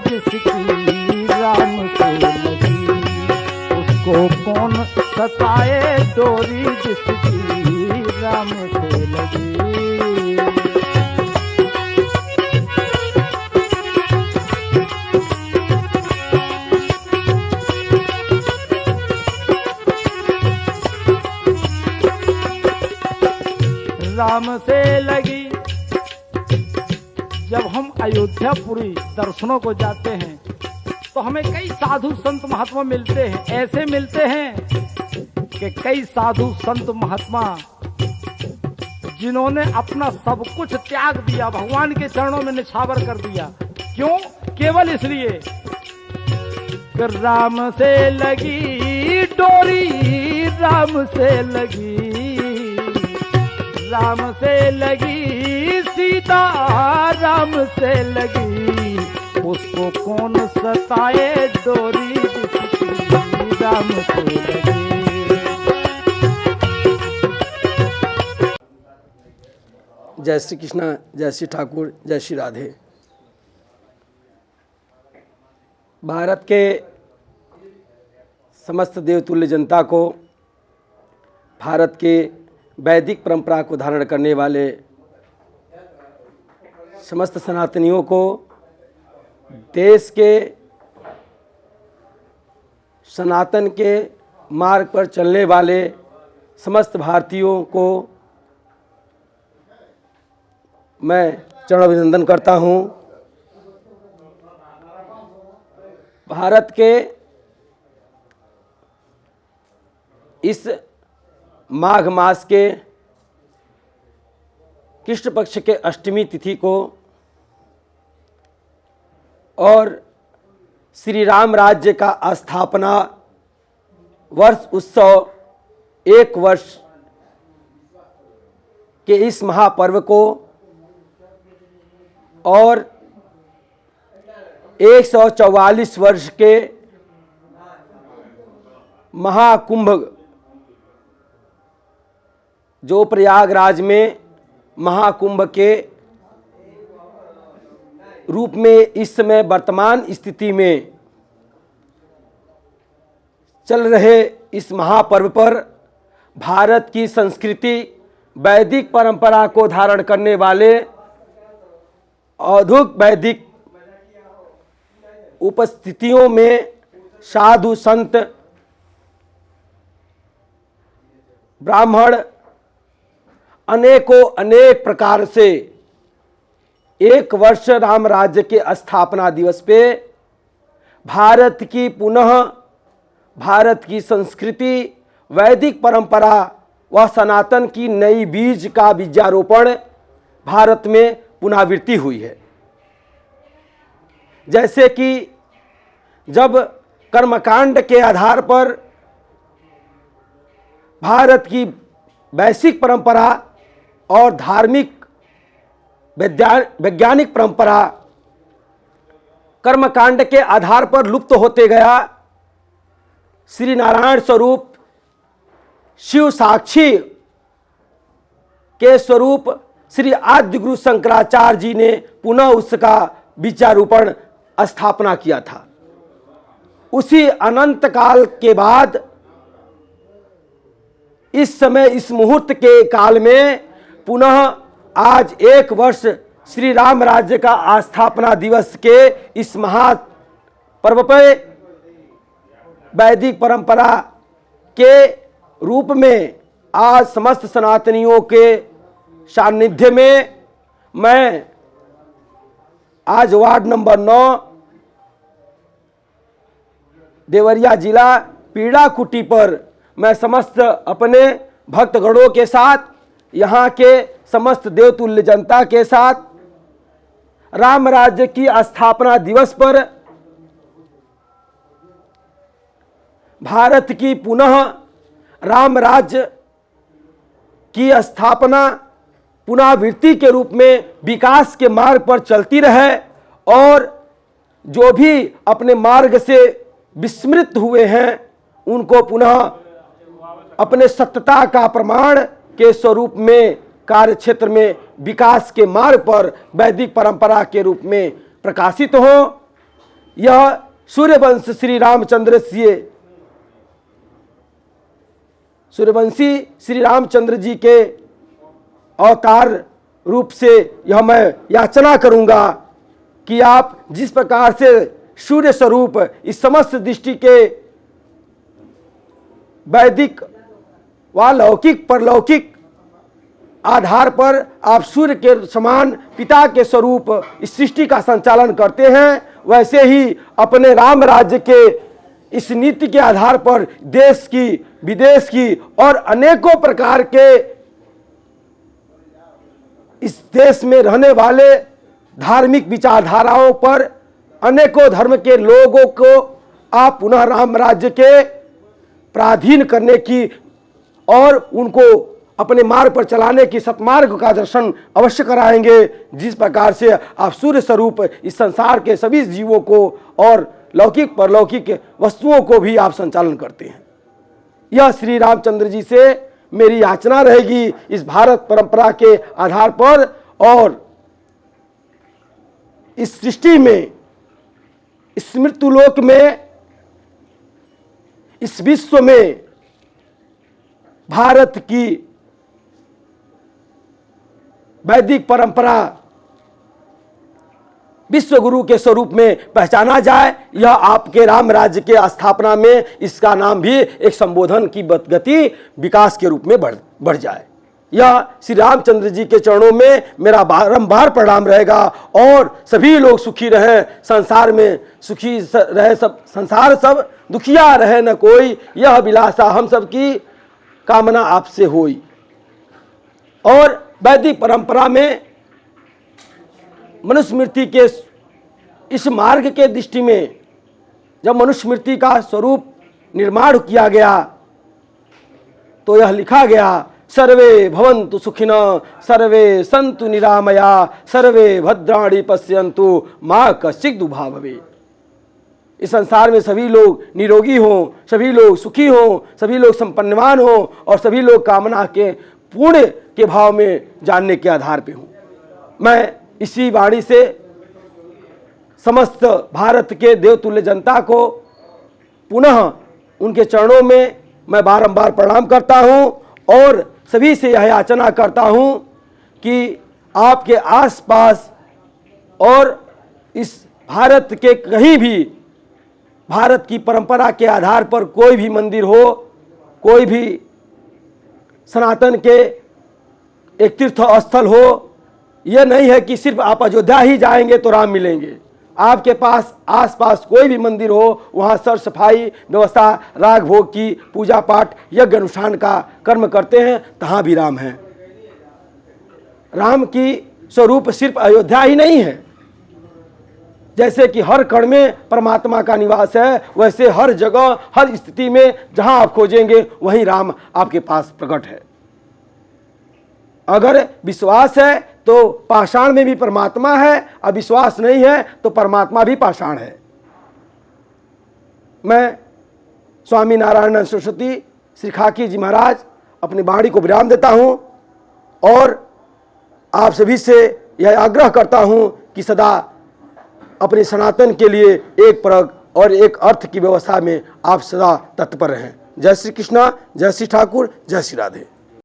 जिसकी राम से लगी, उसको कौन सताए डोरी जिसकी राम से लगी। राम से लगी। जब हम अयोध्यापुरी दर्शनों को जाते हैं तो हमें कई साधु संत महात्मा मिलते हैं। ऐसे मिलते हैं कि कई साधु संत महात्मा जिन्होंने अपना सब कुछ त्याग दिया, भगवान के चरणों में निछावर कर दिया। क्यों? केवल इसलिए कि राम से लगी डोरी, राम से लगी, राम से लगी सीता, राम से लगी, उसको कौन सताए डोरी जिसकी राम से लगी। जय श्री कृष्णा, जय श्री ठाकुर, जय श्री राधे। भारत के समस्त देवतुल्य जनता को, भारत के वैदिक परंपरा को धारण करने वाले समस्त सनातनियों को, देश के सनातन के मार्ग पर चलने वाले समस्त भारतीयों को मैं चरण अभिनंदन करता हूँ। भारत के इस माघ मास के कृष्ण पक्ष के अष्टमी तिथि को और श्री राम राज्य का स्थापना वर्ष उत्सव 1 वर्ष के इस महापर्व को और 144 वर्ष के महाकुंभ जो प्रयागराज में महाकुंभ के रूप में इस समय वर्तमान स्थिति में चल रहे इस महापर्व पर भारत की संस्कृति, वैदिक परंपरा को धारण करने वाले औद्योगिक वैदिक उपस्थितियों में साधु संत, ब्राह्मण अनेकों अनेक प्रकार से 1 वर्ष राम राज्य के स्थापना दिवस पे भारत की पुनः भारत की संस्कृति, वैदिक परंपरा व सनातन की नई बीज का बीजारोपण भारत में पुनरावृत्ति हुई है। जैसे कि जब कर्मकांड के आधार पर भारत की वैश्विक परंपरा और धार्मिक वैज्ञानिक परंपरा कर्मकांड के आधार पर लुप्त होते गया, श्री नारायण स्वरूप शिव साक्षी के स्वरूप श्री आद्य गुरु शंकराचार्य जी ने पुनः उसका बीजारोपण स्थापना किया था। उसी अनंत काल के बाद इस समय इस मुहूर्त के काल में पुनः आज 1 वर्ष श्री राम राज्य का स्थापना दिवस के इस महापर्व पर वैदिक परंपरा के रूप में आज समस्त सनातनियों के सानिध्य में मैं आज वार्ड नंबर 9 देवरिया जिला पीड़ा कुटी पर मैं समस्त अपने भक्तगणों के साथ, यहाँ के समस्त देवतुल्य जनता के साथ राम राज्य की स्थापना दिवस पर भारत की पुनः राम राज्य की स्थापना पुनरावृत्ति के रूप में विकास के मार्ग पर चलती रहे और जो भी अपने मार्ग से विस्मृत हुए हैं उनको पुनः अपने सत्यता का प्रमाण के स्वरूप में कार्य क्षेत्र में विकास के मार्ग पर वैदिक परंपरा के रूप में प्रकाशित हो। यह सूर्यवंश सूर्यवंशी श्री रामचंद्र जी के अवतार रूप से यह मैं याचना करूंगा कि आप जिस प्रकार से सूर्य स्वरूप इस समस्त दृष्टि के वैदिक व लौकिक परलौकिक आधार पर आप सूर्य के समान पिता के स्वरूप इस सृष्टि का संचालन करते हैं, वैसे ही अपने राम राज्य के इस नीति के आधार पर देश की, विदेश की और अनेकों प्रकार के इस देश में रहने वाले धार्मिक विचारधाराओं पर अनेकों धर्म के लोगों को आप पुनः राम राज्य के पराधीन करने की और उनको अपने मार्ग पर चलाने की सतमार्ग का दर्शन अवश्य कराएंगे, जिस प्रकार से आप सूर्य स्वरूप इस संसार के सभी जीवों को और लौकिक परलौकिक वस्तुओं को भी आप संचालन करते हैं। यह श्री रामचंद्र जी से मेरी याचना रहेगी इस भारत परंपरा के आधार पर, और इस सृष्टि में, इस मृत्युलोक में, इस विश्व में भारत की वैदिक परंपरा विश्व गुरु के स्वरूप में पहचाना जाए। यह आपके राम राज्य के स्थापना में इसका नाम भी एक संबोधन की गति विकास के रूप में बढ़ जाए। यह श्री रामचंद्र जी के चरणों में मेरा बारंबार प्रणाम रहेगा और सभी लोग सुखी रहें, संसार में सुखी रहे सब, संसार सब दुखिया रहे न कोई, यह अभिलाषा हम सब की कामना आपसे होई। और वैदिक परंपरा में मनुस्मृति के इस मार्ग के दृष्टि में जब मनुस्मृति का स्वरूप निर्माण किया गया तो यह लिखा गया, सर्वे भवन्तु सुखिनः सर्वे सन्तु निरामया सर्वे भद्राणि पश्यन्तु मा कश्चित् दुःखभाग् भवेत्। इस संसार में सभी लोग निरोगी हों, सभी लोग सुखी हों, सभी लोग संपन्नवान हों और सभी लोग कामना के पूर्ण के भाव में जानने के आधार पे हों। मैं इसी वाणी से समस्त भारत के देवतुल्य जनता को पुनः उनके चरणों में मैं बारंबार प्रणाम करता हूं और सभी से यह याचना करता हूं कि आपके आसपास और इस भारत के कहीं भी भारत की परंपरा के आधार पर कोई भी मंदिर हो, कोई भी सनातन के एक तीर्थ स्थल हो, यह नहीं है कि सिर्फ आप अयोध्या ही जाएंगे तो राम मिलेंगे। आपके पास आसपास कोई भी मंदिर हो, वहाँ सर सफाई व्यवस्था, राग भोग की पूजा पाठ, यज्ञ अनुष्ठान का कर्म करते हैं, तहाँ भी राम है। राम की स्वरूप सिर्फ अयोध्या ही नहीं है। जैसे कि हर कण में परमात्मा का निवास है, वैसे हर जगह हर स्थिति में जहाँ आप खोजेंगे वहीं राम आपके पास प्रकट है। अगर विश्वास है तो पाषाण में भी परमात्मा है, और विश्वास नहीं है तो परमात्मा भी पाषाण है। मैं स्वामी नारायण सरस्वती श्री खाकी जी महाराज अपनी वाणी को विराम देता हूँ और आप सभी से यह आग्रह करता हूँ कि सदा अपने सनातन के लिए एक परग और एक अर्थ की व्यवस्था में आप सदा तत्पर रहें। जय श्री कृष्णा, जय श्री ठाकुर, जय श्री राधे।